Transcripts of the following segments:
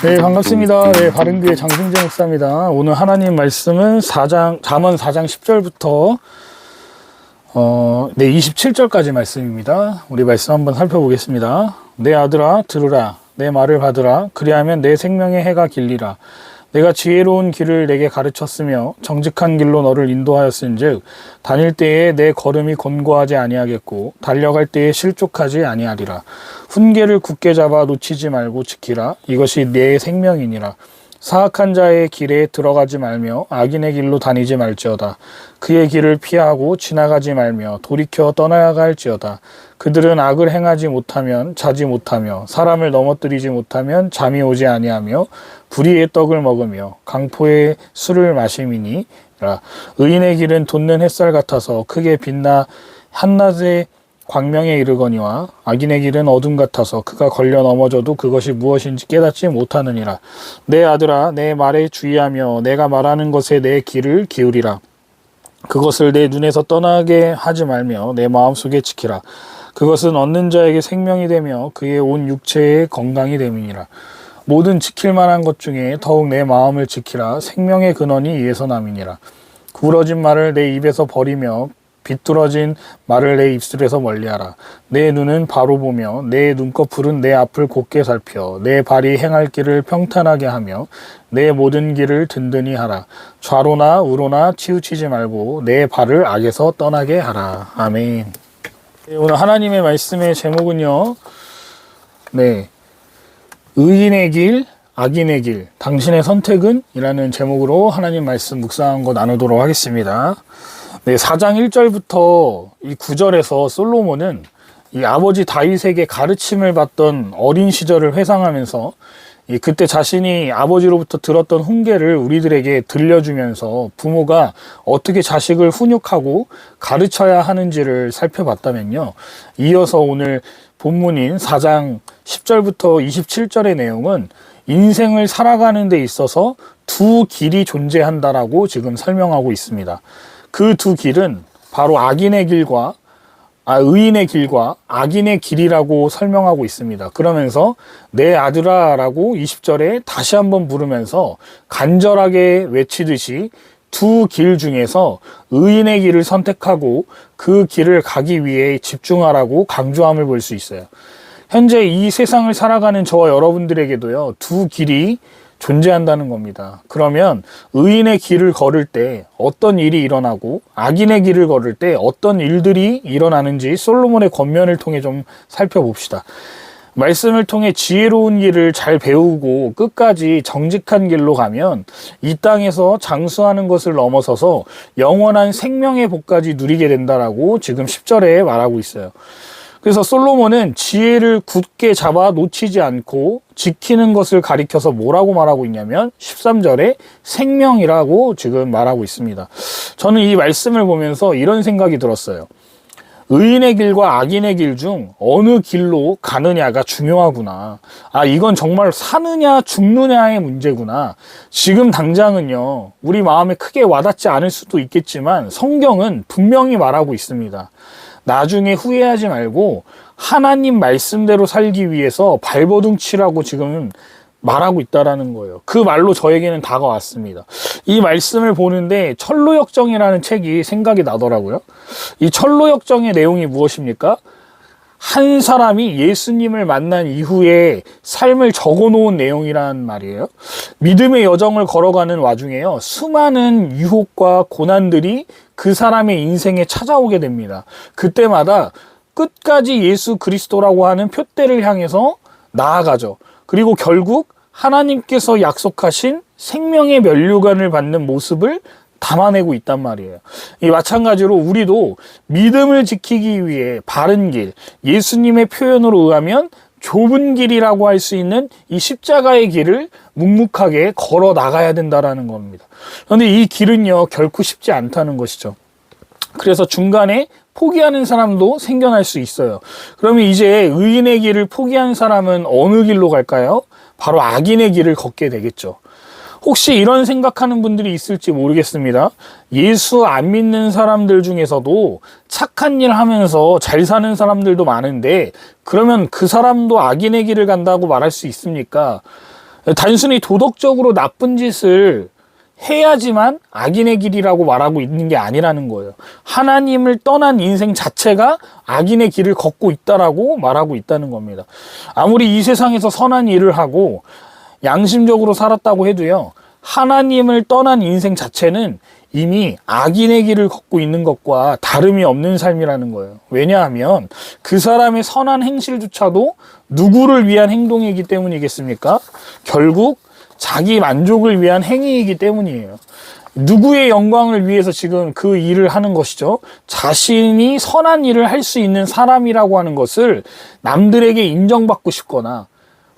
네, 반갑습니다. 네, 바른교회 장승재 목사입니다. 오늘 하나님 말씀은 잠언 4장 10절부터 27절까지 말씀입니다. 우리 말씀 한번 살펴보겠습니다. 내 아들아 들으라, 내 말을 받으라. 그리하면 내 생명의 해가 길리라. 내가 지혜로운 길을 내게 가르쳤으며 정직한 길로 너를 인도하였은즉 다닐 때에 내 걸음이 곤고하지 아니하겠고 달려갈 때에 실족하지 아니하리라. 훈계를 굳게 잡아 놓치지 말고 지키라. 이것이 내 생명이니라. 사악한 자의 길에 들어가지 말며 악인의 길로 다니지 말지어다. 그의 길을 피하고 지나가지 말며 돌이켜 떠나야 할지어다. 그들은 악을 행하지 못하면 자지 못하며 사람을 넘어뜨리지 못하면 잠이 오지 아니하며 불의의 떡을 먹으며 강포의 술을 마심이니라. 의인의 길은 돋는 햇살 같아서 크게 빛나 한낮에 광명에 이르거니와 악인의 길은 어둠 같아서 그가 걸려 넘어져도 그것이 무엇인지 깨닫지 못하느니라. 내 아들아 내 말에 주의하며 내가 말하는 것에 내 귀를 기울이라. 그것을 내 눈에서 떠나게 하지 말며 내 마음속에 지키라. 그것은 얻는 자에게 생명이 되며 그의 온 육체의 건강이 됨이니라. 모든 지킬 만한 것 중에 더욱 내 마음을 지키라. 생명의 근원이 이에서 남이니라. 구부러진 말을 내 입에서 버리며 비뚤어진 말을 내 입술에서 멀리하라. 내 눈은 바로 보며 내 눈꺼풀은 내 앞을 곧게 살펴 내 발이 행할 길을 평탄하게 하며 내 모든 길을 든든히 하라. 좌로나 우로나 치우치지 말고 내 발을 악에서 떠나게 하라. 아멘. 오늘 하나님의 말씀의 제목은요, 의인의 길, 악인의 길, 당신의 선택은? 이라는 제목으로 하나님 말씀 묵상한 거 나누도록 하겠습니다. 4장 1절부터 이 9절에서 솔로몬은 이 아버지 다윗에게 가르침을 받던 어린 시절을 회상하면서 그때 자신이 아버지로부터 들었던 훈계를 우리들에게 들려주면서 부모가 어떻게 자식을 훈육하고 가르쳐야 하는지를 살펴봤다면요. 이어서 오늘 본문인 4장 10절부터 27절의 내용은 인생을 살아가는 데 있어서 두 길이 존재한다라고 지금 설명하고 있습니다. 그 두 길은 바로 의인의 길과 악인의 길이라고 설명하고 있습니다. 그러면서 내 아들아 라고 20절에 다시 한번 부르면서 간절하게 외치듯이 두 길 중에서 의인의 길을 선택하고 그 길을 가기 위해 집중하라고 강조함을 볼 수 있어요. 현재 이 세상을 살아가는 저와 여러분들에게도요, 두 길이 존재한다는 겁니다. 그러면 의인의 길을 걸을 때 어떤 일이 일어나고 악인의 길을 걸을 때 어떤 일들이 일어나는지 솔로몬의 권면을 통해 좀 살펴봅시다. 말씀을 통해 지혜로운 길을 잘 배우고 끝까지 정직한 길로 가면 이 땅에서 장수하는 것을 넘어서서 영원한 생명의 복까지 누리게 된다라고 지금 10절에 말하고 있어요. 그래서 솔로몬은 지혜를 굳게 잡아 놓치지 않고 지키는 것을 가리켜서 뭐라고 말하고 있냐면 13절에 생명이라고 지금 말하고 있습니다. 저는 이 말씀을 보면서 이런 생각이 들었어요. 의인의 길과 악인의 길 중 어느 길로 가느냐가 중요하구나. 이건 정말 사느냐 죽느냐의 문제구나. 지금 당장은요, 우리 마음에 크게 와닿지 않을 수도 있겠지만 성경은 분명히 말하고 있습니다. 나중에 후회하지 말고 하나님 말씀대로 살기 위해서 발버둥 치라고 지금 말하고 있다라는 거예요. 그 말로 저에게는 다가왔습니다. 이 말씀을 보는데 철로역정이라는 책이 생각이 나더라고요. 이 철로역정의 내용이 무엇입니까? 한 사람이 예수님을 만난 이후에 삶을 적어놓은 내용이란 말이에요. 믿음의 여정을 걸어가는 와중에요, 수많은 유혹과 고난들이 그 사람의 인생에 찾아오게 됩니다. 그때마다 끝까지 예수 그리스도라고 하는 표대를 향해서 나아가죠. 그리고 결국 하나님께서 약속하신 생명의 면류관을 받는 모습을 담아내고 있단 말이에요. 이 마찬가지로 우리도 믿음을 지키기 위해 바른 길, 예수님의 표현으로 의하면 좁은 길이라고 할 수 있는 이 십자가의 길을 묵묵하게 걸어 나가야 된다라는 겁니다. 그런데 이 길은요, 결코 쉽지 않다는 것이죠. 그래서 중간에 포기하는 사람도 생겨날 수 있어요. 그러면 이제 의인의 길을 포기한 사람은 어느 길로 갈까요? 바로 악인의 길을 걷게 되겠죠. 혹시 이런 생각하는 분들이 있을지 모르겠습니다. 예수 안 믿는 사람들 중에서도 착한 일 하면서 잘 사는 사람들도 많은데 그러면 그 사람도 악인의 길을 간다고 말할 수 있습니까? 단순히 도덕적으로 나쁜 짓을 해야지만 악인의 길이라고 말하고 있는 게 아니라는 거예요. 하나님을 떠난 인생 자체가 악인의 길을 걷고 있다라고 말하고 있다는 겁니다. 아무리 이 세상에서 선한 일을 하고 양심적으로 살았다고 해도요, 하나님을 떠난 인생 자체는 이미 악인의 길을 걷고 있는 것과 다름이 없는 삶이라는 거예요. 왜냐하면 그 사람의 선한 행실조차도 누구를 위한 행동이기 때문이겠습니까? 결국 자기 만족을 위한 행위이기 때문이에요. 누구의 영광을 위해서 지금 그 일을 하는 것이죠. 자신이 선한 일을 할 수 있는 사람이라고 하는 것을 남들에게 인정받고 싶거나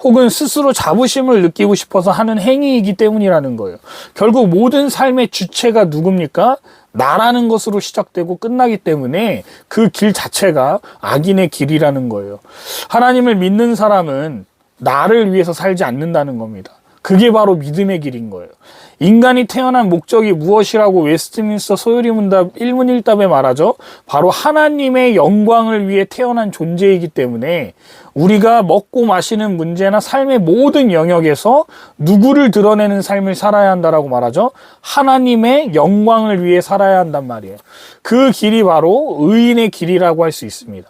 혹은 스스로 자부심을 느끼고 싶어서 하는 행위이기 때문이라는 거예요. 결국 모든 삶의 주체가 누굽니까? 나라는 것으로 시작되고 끝나기 때문에 그 길 자체가 악인의 길이라는 거예요. 하나님을 믿는 사람은 나를 위해서 살지 않는다는 겁니다. 그게 바로 믿음의 길인 거예요. 인간이 태어난 목적이 무엇이라고 웨스트민스터 소요리문답 1문 1답에 말하죠. 바로 하나님의 영광을 위해 태어난 존재이기 때문에 우리가 먹고 마시는 문제나 삶의 모든 영역에서 누구를 드러내는 삶을 살아야 한다라고 말하죠. 하나님의 영광을 위해 살아야 한단 말이에요. 그 길이 바로 의인의 길이라고 할 수 있습니다.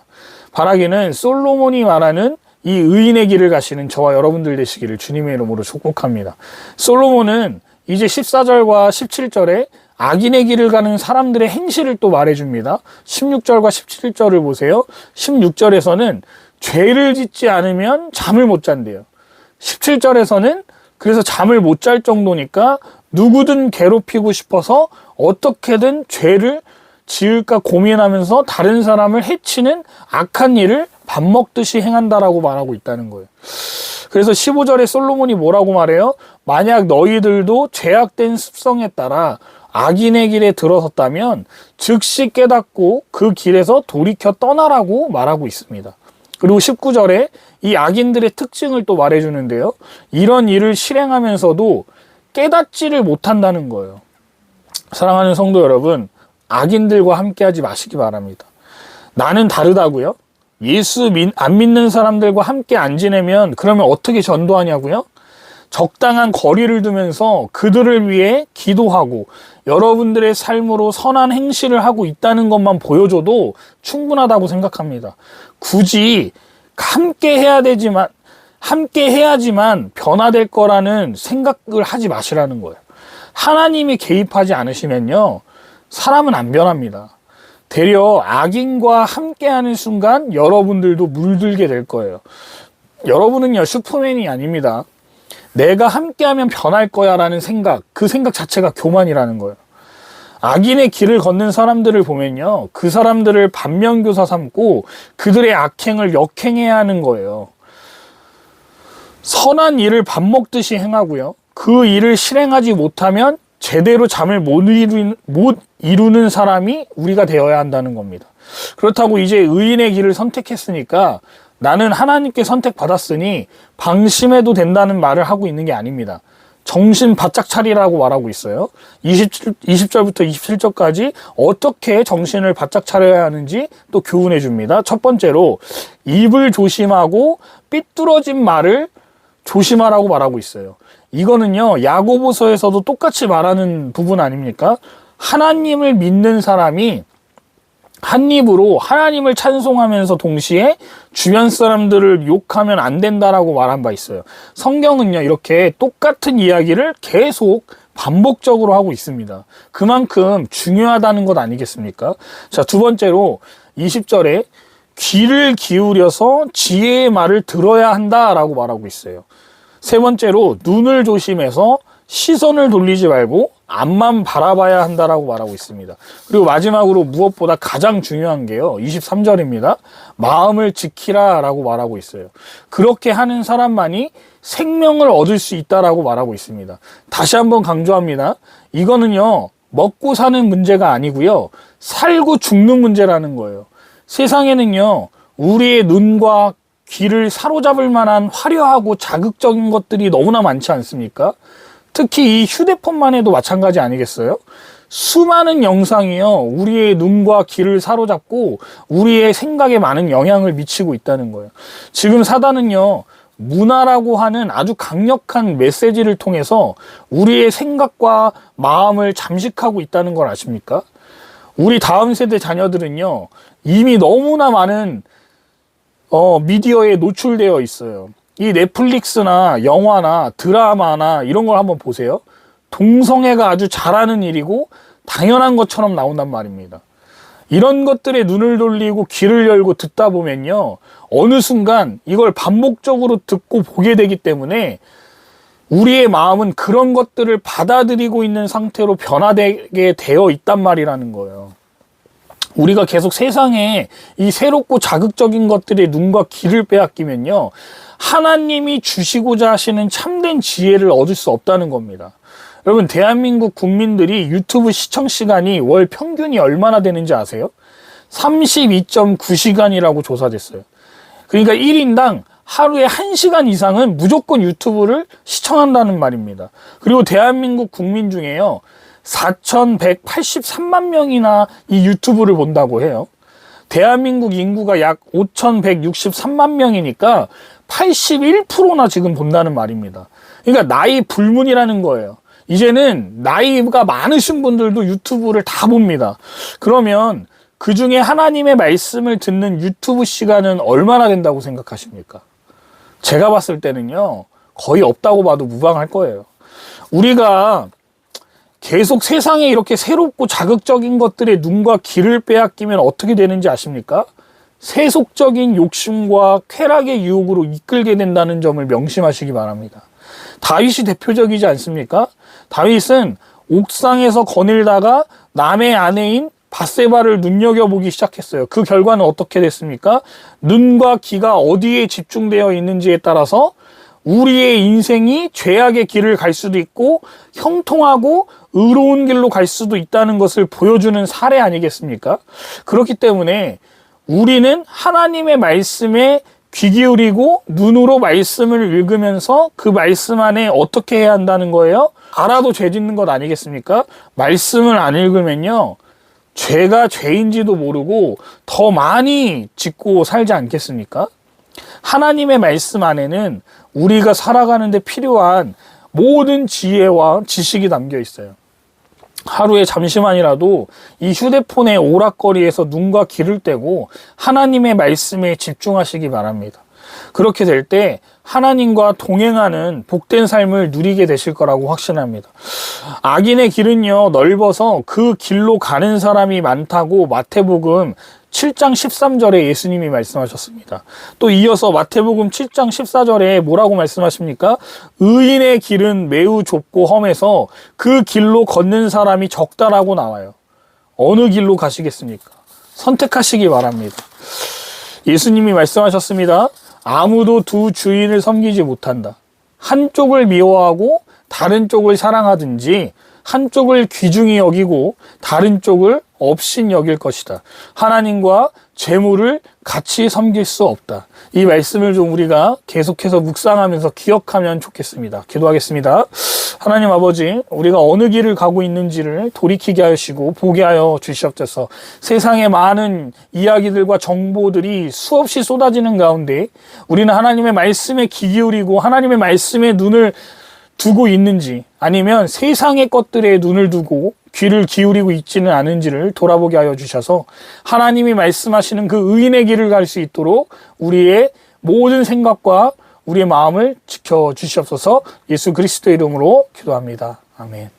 바라기는 솔로몬이 말하는 이 의인의 길을 가시는 저와 여러분들 되시기를 주님의 이름으로 축복합니다. 솔로몬은 이제 14절과 17절에 악인의 길을 가는 사람들의 행실을 또 말해줍니다. 16절과 17절을 보세요. 16절에서는 죄를 짓지 않으면 잠을 못 잔대요. 17절에서는 그래서 잠을 못 잘 정도니까 누구든 괴롭히고 싶어서 어떻게든 죄를 지을까 고민하면서 다른 사람을 해치는 악한 일을 밥 먹듯이 행한다라고 말하고 있다는 거예요. 그래서 15절에 솔로몬이 뭐라고 말해요? 만약 너희들도 죄악된 습성에 따라 악인의 길에 들어섰다면 즉시 깨닫고 그 길에서 돌이켜 떠나라고 말하고 있습니다. 그리고 19절에 이 악인들의 특징을 또 말해주는데요. 이런 일을 실행하면서도 깨닫지를 못한다는 거예요. 사랑하는 성도 여러분, 악인들과 함께하지 마시기 바랍니다. 나는 다르다고요? 예수 안 믿는 사람들과 함께 안 지내면 그러면 어떻게 전도하냐고요? 적당한 거리를 두면서 그들을 위해 기도하고 여러분들의 삶으로 선한 행실을 하고 있다는 것만 보여줘도 충분하다고 생각합니다. 굳이 함께 해야지만 변화될 거라는 생각을 하지 마시라는 거예요. 하나님이 개입하지 않으시면요, 사람은 안 변합니다. 되려 악인과 함께하는 순간 여러분들도 물들게 될 거예요. 여러분은요, 슈퍼맨이 아닙니다. 내가 함께하면 변할 거야 라는 생각, 그 생각 자체가 교만이라는 거예요. 악인의 길을 걷는 사람들을 보면요, 그 사람들을 반면교사 삼고 그들의 악행을 역행해야 하는 거예요. 선한 일을 밥 먹듯이 행하고요, 그 일을 실행하지 못하면 제대로 잠을 못 이루는 사람이 우리가 되어야 한다는 겁니다. 그렇다고 이제 의인의 길을 선택했으니까 나는 하나님께 선택받았으니 방심해도 된다는 말을 하고 있는 게 아닙니다. 정신 바짝 차리라고 말하고 있어요. 20절부터 27절까지 어떻게 정신을 바짝 차려야 하는지 또 교훈해 줍니다. 첫 번째로 입을 조심하고 삐뚤어진 말을 조심하라고 말하고 있어요. 이거는요, 야고보서에서도 똑같이 말하는 부분 아닙니까? 하나님을 믿는 사람이 한 입으로 하나님을 찬송하면서 동시에 주변 사람들을 욕하면 안 된다라고 말한 바 있어요. 성경은요, 이렇게 똑같은 이야기를 계속 반복적으로 하고 있습니다. 그만큼 중요하다는 것 아니겠습니까? 자, 두 번째로 20절에 귀를 기울여서 지혜의 말을 들어야 한다라고 말하고 있어요. 세 번째로 눈을 조심해서 시선을 돌리지 말고 앞만 바라봐야 한다라고 말하고 있습니다. 그리고 마지막으로 무엇보다 가장 중요한 게요, 23절입니다. 마음을 지키라 라고 말하고 있어요. 그렇게 하는 사람만이 생명을 얻을 수 있다라고 말하고 있습니다. 다시 한번 강조합니다. 이거는요, 먹고 사는 문제가 아니고요, 살고 죽는 문제라는 거예요. 세상에는요, 우리의 눈과 귀를 사로잡을 만한 화려하고 자극적인 것들이 너무나 많지 않습니까? 특히 이 휴대폰만 해도 마찬가지 아니겠어요? 수많은 영상이요, 우리의 눈과 귀를 사로잡고 우리의 생각에 많은 영향을 미치고 있다는 거예요. 지금 사단은요, 문화라고 하는 아주 강력한 메시지를 통해서 우리의 생각과 마음을 잠식하고 있다는 걸 아십니까? 우리 다음 세대 자녀들은요, 이미 너무나 많은 미디어에 노출되어 있어요. 이 넷플릭스나 영화나 드라마나 이런 걸 한번 보세요. 동성애가 아주 잘하는 일이고 당연한 것처럼 나온단 말입니다. 이런 것들에 눈을 돌리고 귀를 열고 듣다 보면요, 어느 순간 이걸 반복적으로 듣고 보게 되기 때문에 우리의 마음은 그런 것들을 받아들이고 있는 상태로 변화되게 되어 있단 말이라는 거예요. 우리가 계속 세상에 이 새롭고 자극적인 것들에 눈과 귀를 빼앗기면요, 하나님이 주시고자 하시는 참된 지혜를 얻을 수 없다는 겁니다. 여러분, 대한민국 국민들이 유튜브 시청 시간이 월 평균이 얼마나 되는지 아세요? 32.9시간이라고 조사됐어요. 그러니까 1인당 하루에 1시간 이상은 무조건 유튜브를 시청한다는 말입니다. 그리고 대한민국 국민 중에요, 4,183만 명이나 이 유튜브를 본다고 해요. 대한민국 인구가 약 5,163만 명이니까 81%나 지금 본다는 말입니다. 그러니까 나이 불문이라는 거예요. 이제는 나이가 많으신 분들도 유튜브를 다 봅니다. 그러면 그 중에 하나님의 말씀을 듣는 유튜브 시간은 얼마나 된다고 생각하십니까? 제가 봤을 때는요, 거의 없다고 봐도 무방할 거예요. 우리가 계속 세상에 이렇게 새롭고 자극적인 것들에 눈과 귀를 빼앗기면 어떻게 되는지 아십니까? 세속적인 욕심과 쾌락의 유혹으로 이끌게 된다는 점을 명심하시기 바랍니다. 다윗이 대표적이지 않습니까? 다윗은 옥상에서 거닐다가 남의 아내인 밧세바를 눈여겨보기 시작했어요. 그 결과는 어떻게 됐습니까? 눈과 귀가 어디에 집중되어 있는지에 따라서 우리의 인생이 죄악의 길을 갈 수도 있고 형통하고 의로운 길로 갈 수도 있다는 것을 보여주는 사례 아니겠습니까? 그렇기 때문에 우리는 하나님의 말씀에 귀 기울이고 눈으로 말씀을 읽으면서 그 말씀 안에 어떻게 해야 한다는 거예요? 알아도 죄 짓는 것 아니겠습니까? 말씀을 안 읽으면요, 죄가 죄인지도 모르고 더 많이 짓고 살지 않겠습니까? 하나님의 말씀 안에는 우리가 살아가는 데 필요한 모든 지혜와 지식이 담겨 있어요. 하루에 잠시만이라도 이 휴대폰의 오락거리에서 눈과 귀를 떼고 하나님의 말씀에 집중하시기 바랍니다. 그렇게 될 때 하나님과 동행하는 복된 삶을 누리게 되실 거라고 확신합니다. 악인의 길은요, 넓어서 그 길로 가는 사람이 많다고 마태복음 7장 13절에 예수님이 말씀하셨습니다. 또 이어서 마태복음 7장 14절에 뭐라고 말씀하십니까? 의인의 길은 매우 좁고 험해서 그 길로 걷는 사람이 적다라고 나와요. 어느 길로 가시겠습니까? 선택하시기 바랍니다. 예수님이 말씀하셨습니다. 아무도 두 주인을 섬기지 못한다. 한쪽을 미워하고 다른 쪽을 사랑하든지 한쪽을 귀중히 여기고 다른 쪽을 업신 여길 것이다. 하나님과 재물을 같이 섬길 수 없다. 이 말씀을 좀 우리가 계속해서 묵상하면서 기억하면 좋겠습니다. 기도하겠습니다. 하나님 아버지, 우리가 어느 길을 가고 있는지를 돌이키게 하시고 보게 하여 주시옵소서. 세상의 많은 이야기들과 정보들이 수없이 쏟아지는 가운데 우리는 하나님의 말씀에 귀 기울이고 하나님의 말씀에 눈을 두고 있는지, 아니면 세상의 것들에 눈을 두고 귀를 기울이고 있지는 않은지를 돌아보게 하여 주셔서 하나님이 말씀하시는 그 의인의 길을 갈 수 있도록 우리의 모든 생각과 우리의 마음을 지켜주시옵소서. 예수 그리스도의 이름으로 기도합니다. 아멘.